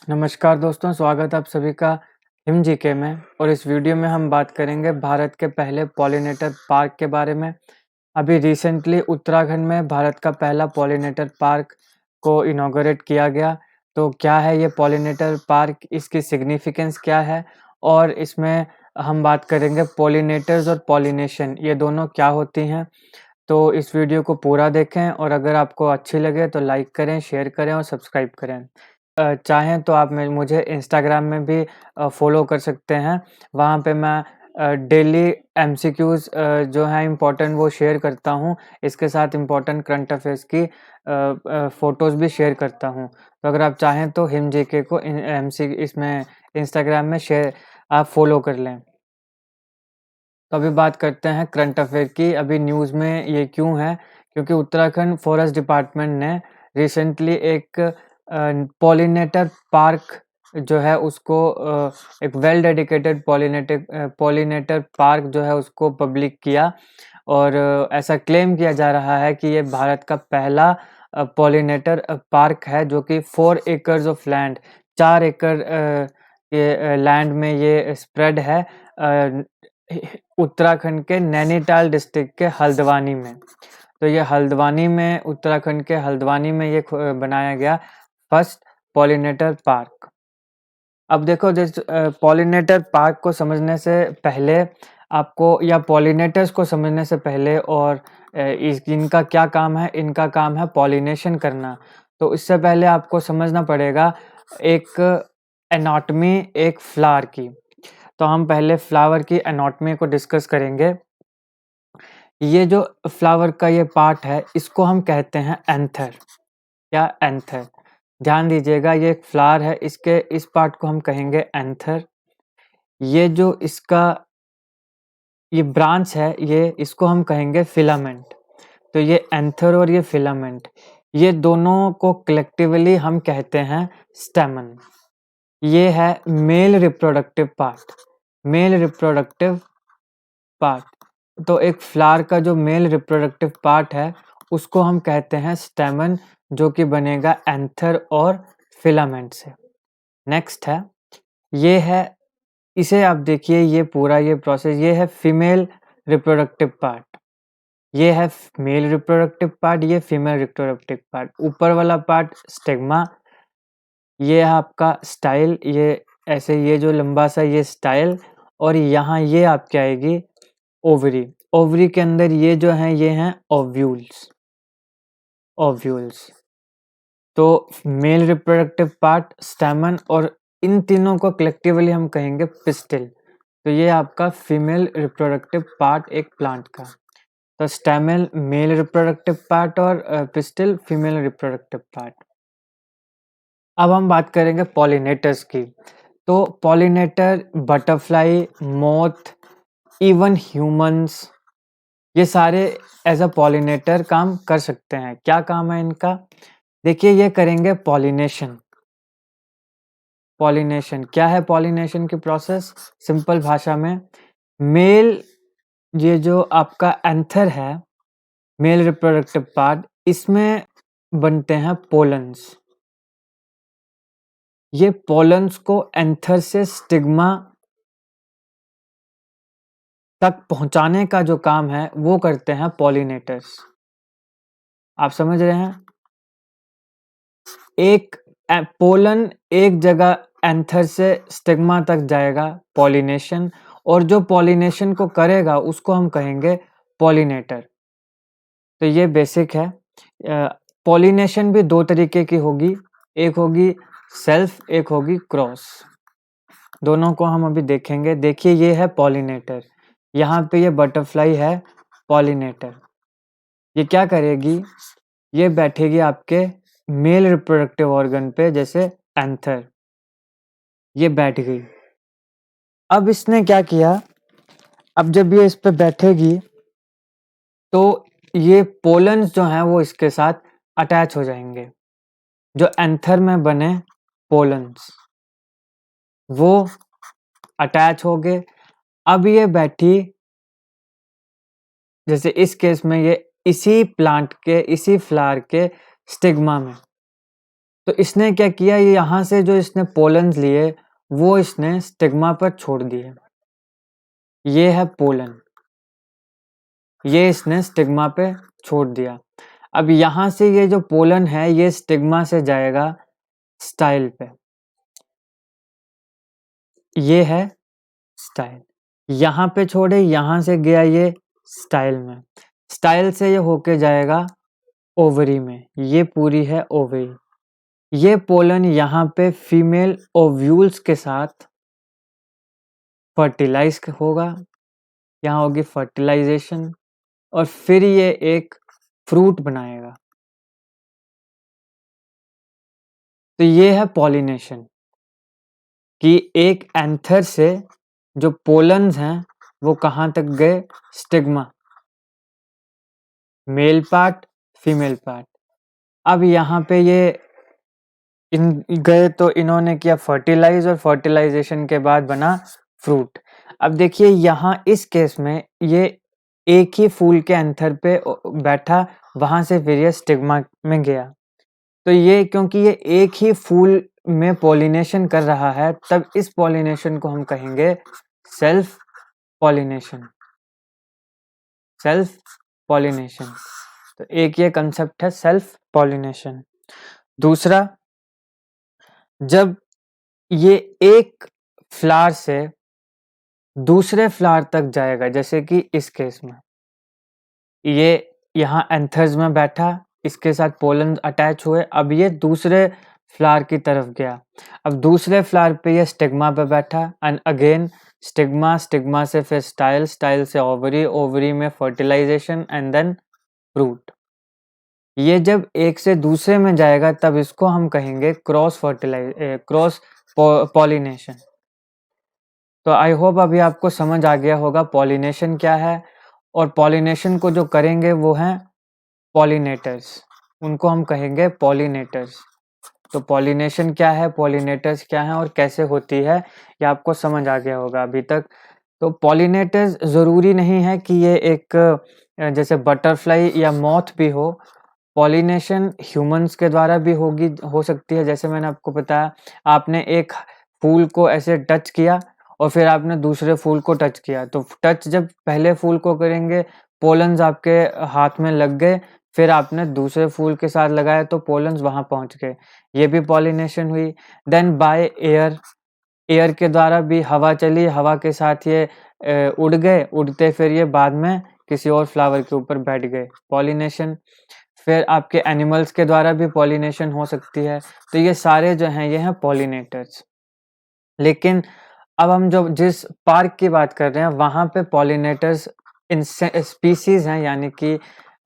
नमस्कार दोस्तों, स्वागत है आप सभी का हिम जीके में। और इस वीडियो में हम बात करेंगे भारत के पहले पॉलिनेटर पार्क के बारे में। अभी रिसेंटली उत्तराखंड में भारत का पहला पॉलिनेटर पार्क को इनॉग्रेट किया गया। तो क्या है ये पॉलिनेटर पार्क, इसकी सिग्निफिकेंस क्या है, और इसमें हम बात करेंगे पॉलिनेटर्स और पॉलिनेशन ये दोनों क्या होती हैं। तो इस वीडियो को पूरा देखें और अगर आपको अच्छी लगे तो लाइक करें, शेयर करें और सब्सक्राइब करें। चाहें तो आप मुझे इंस्टाग्राम में भी फॉलो कर सकते हैं। वहाँ पे मैं डेली एमसीक्यूज़ जो हैं इम्पोर्टेंट वो शेयर करता हूँ। इसके साथ इम्पोर्टेंट करंट अफेयर्स की फ़ोटोज़ भी शेयर करता हूँ। तो अगर आप चाहें तो हिम जीके को इसमें इंस्टाग्राम में शेयर आप फॉलो कर लें। तो अभी बात करते हैं करंट अफेयर की। अभी न्यूज़ में ये क्यों है? क्योंकि उत्तराखंड फॉरेस्ट डिपार्टमेंट ने रिसेंटली एक पॉलिनेटर पार्क जो है उसको एक वेल डेडिकेटेड पॉलिनेटर पार्क जो है उसको पब्लिक किया। और ऐसा क्लेम किया जा रहा है कि ये भारत का पहला पॉलिनेटर पार्क है जो कि 4 एकर्स ऑफ लैंड, 4 एकड़ के लैंड में ये स्प्रेड है। उत्तराखंड के नैनीताल डिस्ट्रिक्ट के हल्द्वानी में। तो ये हल्द्वानी में, उत्तराखंड के हल्द्वानी में ये बनाया गया फर्स्ट पॉलिनेटर पार्क। अब देखो पॉलिनेटर पार्क को समझने से पहले आपको, या पॉलिनेटर्स को समझने से पहले, और इनका क्या काम है, इनका काम है पॉलिनेशन करना। तो इससे पहले आपको समझना पड़ेगा एक एनाटॉमी एक फ्लावर की। तो हम पहले फ्लावर की एनाटॉमी को डिस्कस करेंगे। ये जो फ्लावर का ये पार्ट है इसको हम कहते हैं एंथर। क्या? एंथर। ध्यान दीजिएगा, ये एक फ्लावर है, इसके इस पार्ट को हम कहेंगे एंथर। ये जो इसका ये ब्रांच है, ये इसको हम कहेंगे फिलामेंट। तो ये एंथर और ये फिलामेंट, ये दोनों को कलेक्टिवली हम कहते हैं स्टेमन। ये है male reproductive part. Male reproductive part. तो एक फ्लावर का जो मेल रिप्रोडक्टिव पार्ट है उसको हम कहते हैं स्टेमन, जो कि बनेगा एंथर और फिलामेंट से। नेक्स्ट है, ये है, इसे आप देखिए, ये पूरा ये प्रोसेस, ये है फीमेल रिप्रोडक्टिव पार्ट, ये है मेल रिप्रोडक्टिव पार्ट, ये फीमेल रिप्रोडक्टिव पार्ट। ऊपर वाला पार्ट स्टिग्मा, ये है आपका स्टाइल, ये ऐसे, ये जो लंबा सा ये स्टाइल, और यहाँ ये आपकी आएगी ओवरी। ओवरी के अंदर ये जो हैं ये हैं ओव्यूल्स। ओव्यूल्स। तो मेल रिप्रोडक्टिव पार्ट, स्टैमन, और इन तीनों को कलेक्टिवली हम कहेंगे पिस्टिल। तो ये आपका फीमेल रिप्रोडक्टिव पार्ट एक प्लांट का। तो स्टैमेल मेल रिप्रोडक्टिव पार्ट और पिस्टिल फीमेल रिप्रोडक्टिव पार्ट। अब हम बात करेंगे पॉलिनेटर्स की। तो pollinator butterfly, moth, even humans, ये सारे एज अ पॉलिनेटर काम कर सकते हैं। क्या काम है इनका? देखिए, ये करेंगे पॉलिनेशन। पॉलिनेशन क्या है? पॉलिनेशन की प्रोसेस सिंपल भाषा में, मेल, ये जो आपका एंथर है, मेल रिप्रोडक्टिव पार्ट, इसमें बनते हैं पोलन्स। ये पोलन्स को एंथर से स्टिग्मा तक पहुंचाने का जो काम है वो करते हैं पॉलिनेटर्स। आप समझ रहे हैं? एक पोलन एक जगह एंथर से स्टिग्मा तक जाएगा, पॉलिनेशन, और जो पॉलिनेशन को करेगा उसको हम कहेंगे पॉलिनेटर। तो ये बेसिक है। पॉलिनेशन भी दो तरीके की होगी, एक होगी सेल्फ, एक होगी क्रॉस। दोनों को हम अभी देखेंगे। देखिए, ये है पॉलिनेटर, यहाँ पे ये बटरफ्लाई है पॉलिनेटर। ये क्या करेगी? ये बैठेगी आपके मेल रिप्रोडक्टिव ऑर्गन पे, जैसे एंथर, ये बैठ गई। अब इसने क्या किया? अब जब ये इस पे बैठेगी तो ये पोलन्स जो हैं वो इसके साथ अटैच हो जाएंगे। जो एंथर में बने पोलन्स वो अटैच हो गए। अब ये बैठी, जैसे इस केस में ये इसी प्लांट के, इसी फ्लावर के स्टिग्मा में। तो इसने क्या किया, ये यहाँ से जो इसने पोलन्स लिए वो इसने स्टिग्मा पर छोड़ दिए। ये है पोलन, ये इसने स्टिग्मा पे छोड़ दिया। अब यहाँ से ये जो पोलन है ये स्टिग्मा से जाएगा स्टाइल पे, ये है स्टाइल। यहाँ पे छोड़े, यहाँ से गया ये स्टाइल में, स्टाइल से ये होके जाएगा ओवरी में, ये पूरी है ओवरी। ये पोलन यहाँ पे फीमेल ओव्यूल्स के साथ फर्टिलाइज होगा, यहाँ होगी फर्टिलाइजेशन, और फिर ये एक फ्रूट बनाएगा। तो ये है पॉलिनेशन, कि एक एंथर से जो पोलन्स हैं वो कहाँ तक गए, stigma, male part female part. अब यहाँ पे ये इन गए तो इन्होंने किया फर्टिलाइज, और फर्टिलाइजेशन के बाद बना फ्रूट। अब देखिए यहाँ इस केस में ये एक ही फूल के एंथर पे बैठा, वहां से फिर ये स्टिग्मा में गया। तो ये क्योंकि ये एक ही फूल में पॉलिनेशन कर रहा है, तब इस पॉलिनेशन को हम कहेंगे सेल्फ पॉलिनेशन, सेल्फ पॉलिनेशन। तो एक ये कंसेप्ट है सेल्फ पॉलिनेशन। दूसरा, जब ये एक फ्लावर से दूसरे फ्लावर तक जाएगा, जैसे कि इस केस में ये यहाँ एंथर्स में बैठा, इसके साथ पोलन अटैच हुए, अब ये दूसरे फ्लावर की तरफ गया। अब दूसरे फ्लावर पे ये स्टिग्मा पे बैठा, एंड अगेन स्टिग्मा, स्टिग्मा से फिर स्टाइल, स्टाइल से ओवरी, ओवरी में फर्टिलाइजेशन एंड देन फ्रूट। ये जब एक से दूसरे में जाएगा तब इसको हम कहेंगे क्रॉस पॉलिनेशन। तो आई होप अभी आपको समझ आ गया होगा पॉलिनेशन क्या है, और पॉलिनेशन को जो करेंगे वो हैं पॉलिनेटर्स, उनको हम कहेंगे पॉलिनेटर्स। तो पॉलिनेशन क्या है, पॉलिनेटर्स क्या है और कैसे होती है, ये आपको समझ आ गया होगा अभी तक। तो पॉलिनेटर्स ज़रूरी नहीं है कि ये एक जैसे बटरफ्लाई या मॉथ भी हो, पॉलिनेशन ह्यूमंस के द्वारा भी हो सकती है। जैसे मैंने आपको बताया, आपने एक फूल को ऐसे टच किया और फिर आपने दूसरे फूल को टच किया, तो टच जब पहले फूल को करेंगे, पोलन्स आपके हाथ में लग गए, फिर आपने दूसरे फूल के साथ लगाया तो पोलन्स वहां पहुंच गए, ये भी पॉलिनेशन हुई। देन बाय एयर, एयर के द्वारा भी हवा चली, हवा के साथ ये उड़ गए, उड़ते फिर ये बाद में किसी और फ्लावर के ऊपर बैठ गए, पॉलिनेशन। फिर आपके एनिमल्स के द्वारा भी पॉलिनेशन हो सकती है। तो ये सारे जो हैं ये हैं पॉलिनेटर्स। लेकिन अब हम जो जिस पार्क की बात कर रहे हैं वहाँ पे पॉलिनेटर्स स्पीसीज हैं, यानी कि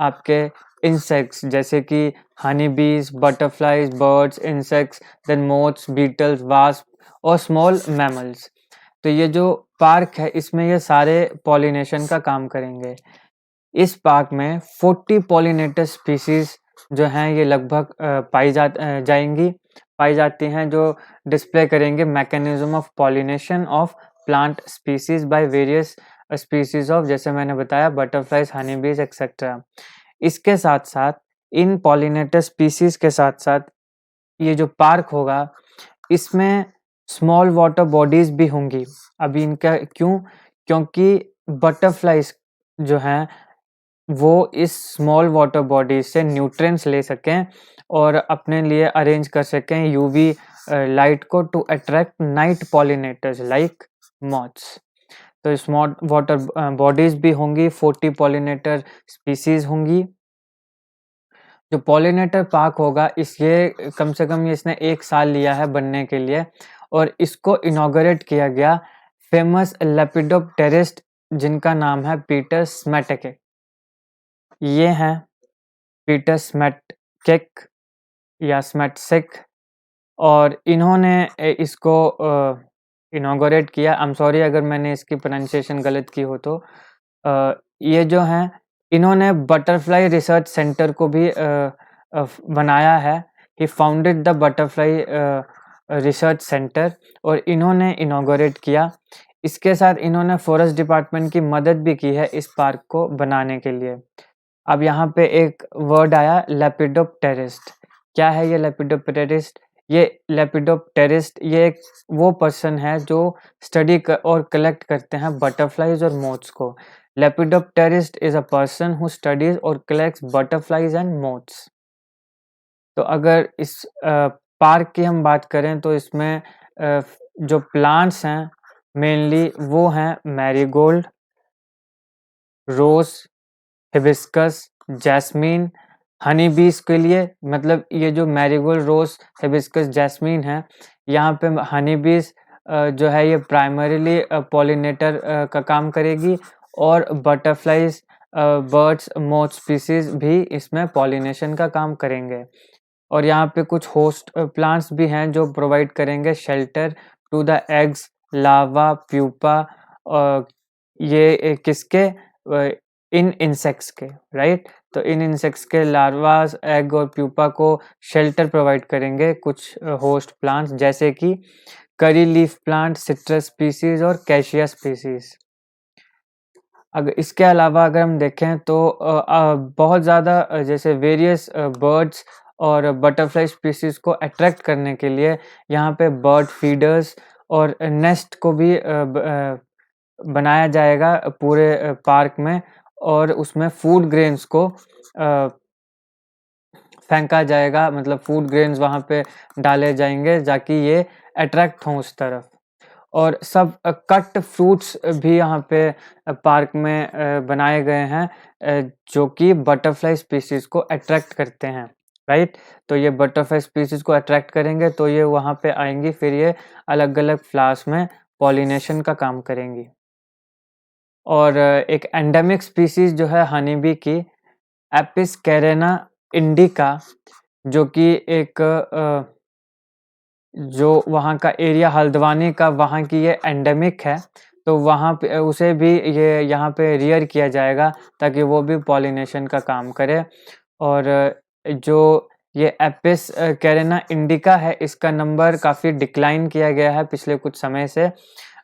आपके इंसेक्ट्स, जैसे कि honey bees, butterflies, birds, insects, then moths, beetles, wasp और स्मॉल मैमल्स। तो ये जो पार्क है इसमें ये सारे पॉलिनेशन का काम करेंगे। इस पार्क में 40 पॉलिनेटर स्पीसीज जो हैं ये लगभग पाई जाती हैं, जो डिस्प्ले करेंगे mechanism of pollination of plant species by various species of, जैसे मैंने बताया, बटरफ्लाइज, हनी बीज एक्सेट्रा। इसके साथ साथ इन पॉलिनेटर स्पीसीज के साथ साथ ये जो पार्क होगा इसमें स्मॉल वाटर बॉडीज भी होंगी। अभी इनका क्यों, क्योंकि बटरफ्लाइज जो हैं वो इस स्मॉल वाटर बॉडी से न्यूट्रिएंट्स ले सकें और अपने लिए अरेंज कर सकें यूवी लाइट को, to attract night pollinators like moths. तो स्मॉल वाटर बॉडीज भी होंगी, 40 पॉलिनेटर स्पीसीज होंगी। जो पॉलिनेटर पार्क होगा ये कम से कम इसने 1 साल लिया है बनने के लिए, और इसको इनॉग्रेट किया गया फेमस लेपिडोप्टेरिस्ट जिनका नाम है पीटर स्मेटके। ये हैं पीटर स्मेटकेक या स्मेटसेक, और इन्होंने इसको इनॉग्रेट किया। आई एम सॉरी अगर मैंने इसकी प्रोनाउंसिएशन गलत की हो तो। ये जो हैं इन्होंने बटरफ्लाई रिसर्च सेंटर को भी बनाया है। He founded the butterfly research centre, और इन्होंने इनॉग्रेट किया। इसके साथ इन्होंने फॉरेस्ट डिपार्टमेंट की मदद भी की है इस पार्क को बनाने के लिए। अब यहाँ पे एक वर्ड आया लेपिडोप्टेरिस्ट। क्या है ये लेपिडोप्टेरिस्ट? ये लेपिडोप्टेरिस्ट ये एक वो पर्सन है जो स्टडी और कलेक्ट करते हैं बटरफ्लाइज और मोथ्स को। Lepidopterist is a person who studies और कलेक्ट्स बटरफ्लाइज एंड मोथ्स। तो अगर इस पार्क की हम बात करें तो इसमें जो प्लांट्स हैं मेनली वो हैं मैरीगोल्ड, रोज, हिबिस्कस, जैस्मीन, हनी बीज के लिए मतलब ये जो मैरीगोल्ड, रोज, हिबिस्कस, जैस्मीन है, यहाँ पे हनी बीज जो है ये प्राइमरीली पॉलिनेटर का काम करेगी और बटरफ्लाइज, बर्ड्स, मोथ स्पीसीज भी इसमें पॉलिनेशन का काम करेंगे। और यहाँ पे कुछ होस्ट प्लांट्स भी हैं जो प्रोवाइड करेंगे shelter to the eggs, larva, pupa, ये किसके, इन इंसेक्ट्स के, राइट। तो इन इंसेक्ट्स के लार्वास, एग और प्यूपा को शेल्टर प्रोवाइड करेंगे कुछ होस्ट प्लांट्स जैसे कि curry leaf plant, citrus species और कैशिया स्पीसीज। अगर इसके अलावा अगर हम देखें तो बहुत ज़्यादा जैसे वेरियस बर्ड्स और बटरफ्लाई स्पीसीज को अट्रैक्ट करने के लिए यहाँ पे बर्ड फीडर्स और नेस्ट को भी बनाया जाएगा पूरे पार्क में, और उसमें फूड ग्रेन्स को फेंका जाएगा, मतलब फूड ग्रेन्स वहाँ पे डाले जाएंगे ताकि ये अट्रैक्ट हों उस तरफ। और सब कट फ्रूट्स भी यहाँ पे पार्क में बनाए गए हैं जो कि बटरफ्लाई स्पीसीज को अट्रैक्ट करते हैं, राइट। तो ये बटरफ्लाई स्पीसीज को अट्रैक्ट करेंगे तो ये वहाँ पे आएंगी, फिर ये अलग अलग फ्लावर्स में पॉलिनेशन का काम करेंगी। और एक एंडेमिक स्पीसीज जो है हनी बी की, एपिस कैरेना इंडिका, जो कि एक जो वहाँ का एरिया हल्द्वानी का, वहाँ की ये एंडेमिक है, तो वहाँ पे उसे भी ये यहाँ पे रियर किया जाएगा ताकि वो भी पॉलिनेशन का काम करे। और जो ये एपिस कैरेना इंडिका है, इसका नंबर काफ़ी डिक्लाइन किया गया है पिछले कुछ समय से।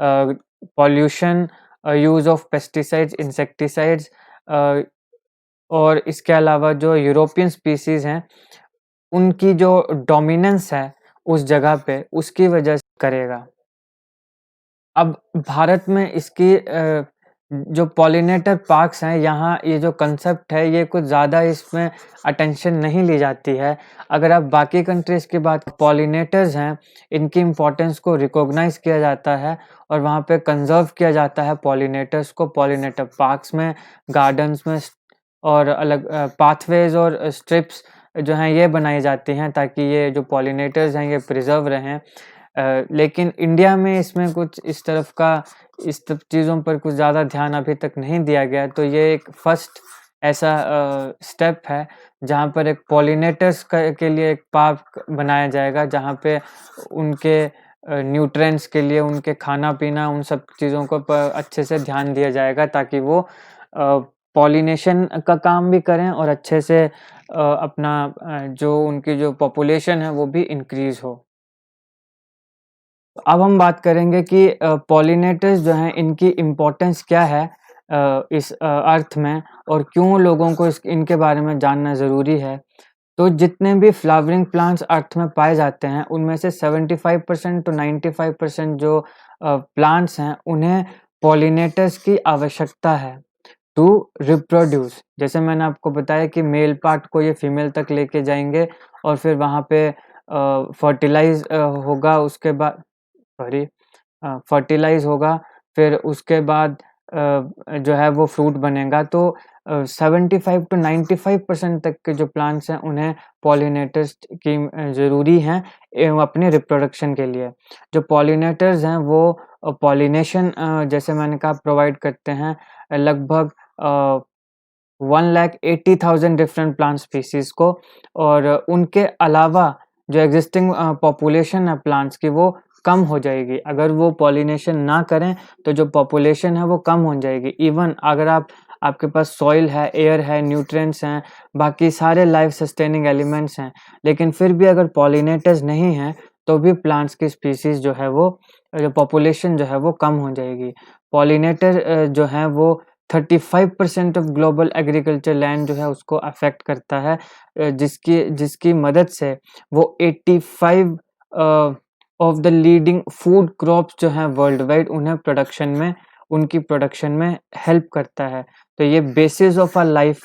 Pollution, use of pesticides, insecticides, और इसके अलावा जो यूरोपियन स्पीसीज़ हैं उनकी जो डोमिनेंस है उस जगह पे, उसकी वजह से करेगा। अब भारत में इसकी जो पॉलिनेटर पार्क्स हैं, यहाँ ये जो कंसेप्ट है ये कुछ ज़्यादा इसमें अटेंशन नहीं ली जाती है। अगर आप बाकी कंट्रीज़ की बात, पॉलिनेटर्स हैं, इनकी इम्पोर्टेंस को रिकॉग्नाइज़ किया जाता है और वहाँ पे कंजर्व किया जाता है पॉलिनेटर्स को। पॉलिनेटर पार्क्स में, गार्डन्स में और अलग पाथवेज और स्ट्रिप्स जो हैं ये बनाई जाती हैं ताकि ये जो पॉलिनेटर्स हैं ये प्रिजर्व रहें। लेकिन इंडिया में इसमें कुछ इस तरफ का, इस सब चीज़ों पर कुछ ज़्यादा ध्यान अभी तक नहीं दिया गया। तो ये एक फर्स्ट ऐसा स्टेप है जहाँ पर एक पॉलिनेटर्स के लिए एक पार्क बनाया जाएगा, जहाँ पे उनके न्यूट्रिएंट्स के लिए, उनके खाना पीना, उन सब चीज़ों को अच्छे से ध्यान दिया जाएगा ताकि वो पॉलिनेशन का काम भी करें और अच्छे से अपना जो उनकी जो पॉपुलेशन है वो भी इंक्रीज हो। अब हम बात करेंगे कि पॉलिनेटर्स जो हैं इनकी इम्पोर्टेंस क्या है इस अर्थ में, और क्यों लोगों को इनके बारे में जानना ज़रूरी है। तो जितने भी फ्लावरिंग प्लांट्स अर्थ में पाए जाते हैं उनमें से 75% टू 95% जो प्लांट्स हैं उन्हें पॉलिनेटर्स की आवश्यकता है टू रिप्रोड्यूस। जैसे मैंने आपको बताया कि मेल पार्ट को ये फीमेल तक लेके जाएंगे और फिर वहाँ पे फर्टिलाइज होगा, उसके बाद सॉरी फर्टिलाइज होगा, फिर उसके बाद जो है वो फ्रूट बनेगा। तो 75 टू 95% तक के जो प्लांट्स हैं उन्हें पॉलिनेटर्स की ज़रूरी हैं अपने रिप्रोडक्शन के लिए। जो पॉलिनेटर्स हैं वो पॉलिनेशन जैसे मैंने कहा प्रोवाइड करते हैं लगभग 1,80,000 डिफरेंट प्लांट स्पीसीज को, और उनके अलावा जो एग्जिस्टिंग पॉपुलेशन है प्लांट्स की वो कम हो जाएगी। अगर वो पॉलिनेशन ना करें तो जो पॉपुलेशन है वो कम हो जाएगी। इवन अगर आपके पास सॉइल है, एयर है, न्यूट्रिएंट्स हैं, बाकी सारे लाइफ सस्टेनिंग एलिमेंट्स हैं, लेकिन फिर भी अगर पॉलिनेटर्स नहीं हैं तो भी प्लांट्स की स्पीसीज जो है वो, जो पॉपुलेशन जो है वो कम हो जाएगी। पॉलिनेटर जो है वो 35% ऑफ ग्लोबल एग्रीकल्चर लैंड जो है उसको अफेक्ट करता है, जिसकी मदद से वो 85 of the leading food crops जो हैं वर्ल्ड वाइड उनकी प्रोडक्शन में हेल्प करता है। तो ये बेसिस ऑफ आवर लाइफ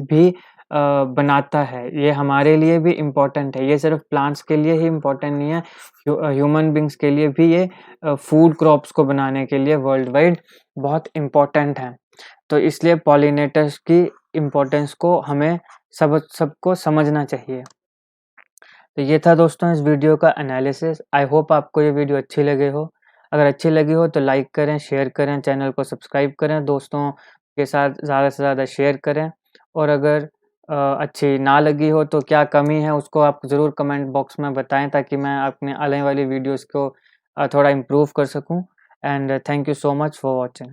भी बनाता है, ये हमारे लिए भी इम्पोर्टेंट है। ये सिर्फ प्लांट्स के लिए ही इम्पोर्टेंट नहीं है, ह्यूमन बींग्स के लिए भी ये फूड क्रॉप्स को बनाने के लिए वर्ल्ड वाइड बहुत इम्पोर्टेंट है। तो इसलिए पॉलिनेटर्स की इम्पोर्टेंस को हमें सबको समझना चाहिए। तो ये था दोस्तों इस वीडियो का एनालिसिस। आई होप आपको ये वीडियो अच्छी लगी हो। अगर अच्छी लगी हो तो लाइक करें, शेयर करें, चैनल को सब्सक्राइब करें, दोस्तों के साथ ज़्यादा से ज़्यादा शेयर करें। और अगर अच्छी ना लगी हो तो क्या कमी है उसको आप ज़रूर कमेंट बॉक्स में बताएं, ताकि मैं अपने आने वाली वीडियोज़ को थोड़ा इम्प्रूव कर सकूं। And thank you so much for watching.